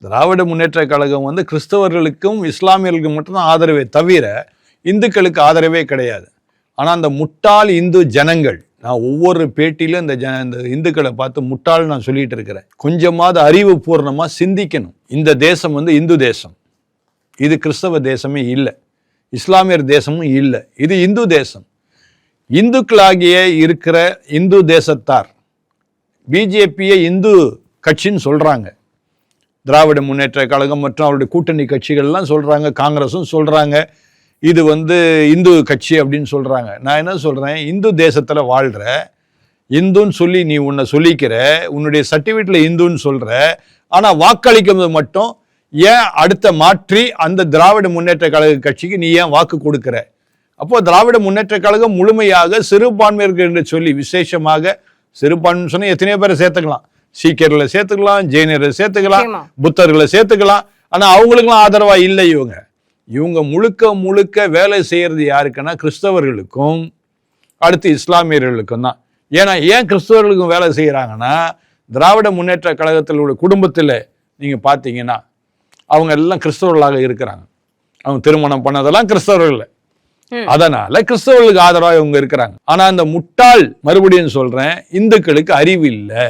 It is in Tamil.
திராவிட முன்னேற்ற கழகம் வந்து கிறிஸ்தவர்களுக்கும் இஸ்லாமியர்களுக்கும் மட்டும்தான் ஆதரவே தவிர இந்துக்களுக்கு ஆதரவே கிடையாது. ஆனால் அந்த முட்டாள் இந்து ஜனங்கள், நான் ஒவ்வொரு பேட்டியிலும் இந்த இந்துக்களை பார்த்து முட்டாள் நான் சொல்லிட்டு இருக்கிறேன். கொஞ்சமாவது அறிவுபூர்ணமாக சிந்திக்கணும். இந்த தேசம் வந்து இந்து தேசம், இது கிறிஸ்தவ தேசமே இல்லை, இஸ்லாமியர் தேசமும் இல்லை, இது இந்து தேசம். இந்துக்களாகிய இருக்கிற இந்து தேசத்தார் பிஜேபியை இந்து கட்சின்னு சொல்றாங்க. திராவிட முன்னேற்ற கழகம் மற்றும் அவருடைய கூட்டணி கட்சிகள்லாம் சொல்றாங்க, காங்கிரஸும் சொல்றாங்க இது வந்து இந்து கட்சி அப்படின்னு சொல்றாங்க. நான் என்ன சொல்றேன், இந்து தேசத்துல வாழ்ற, இந்துன்னு சொல்லி நீ உன்னை சொல்லிக்கிற, உன்னுடைய சர்டிஃபிகேட்ல இந்துன்னு சொல்ற, ஆனா வாக்களிக்கிறது மட்டும் ஏன் அடுத்த மாற்றி அந்த திராவிட முன்னேற்ற கழக கட்சிக்கு நீ ஏன் வாக்கு கொடுக்கிற? அப்போ திராவிட முன்னேற்ற கழகம் முழுமையாக சிறுபான்மையர்கள் என்று சொல்லி, விசேஷமாக சிறுபான்மை சொன்னா எத்தனையோ பேரை சேர்த்துக்கலாம், சீக்கியர்களை சேர்த்துக்கலாம், ஜெயினர்களை சேர்த்துக்கலாம், புத்தர்களை சேர்த்துக்கலாம். ஆனா அவங்களுக்குலாம் ஆதரவா இல்லை. இவங்க முழுக்க முழுக்க வேலை செய்யறது யாருக்குன்னா கிறிஸ்தவர்களுக்கும் அடுத்து இஸ்லாமியர்களுக்கும் தான். ஏன் கிறிஸ்தவர்களுக்கும் வேலை செய்யறாங்கன்னா, திராவிட முன்னேற்ற கழகத்தில் உள்ள குடும்பத்தில் நீங்க பார்த்தீங்கன்னா அவங்க எல்லாம் கிறிஸ்தவர்களாக இருக்கிறாங்க. அவங்க திருமணம் பண்ணதெல்லாம் கிறிஸ்தவர்கள், அதனால கிறிஸ்தவர்களுக்கு ஆதரவாக இவங்க இருக்கிறாங்க. ஆனா அந்த முட்டாள், மறுபடியும் சொல்றேன், இந்துக்களுக்கு அறிவு இல்லை.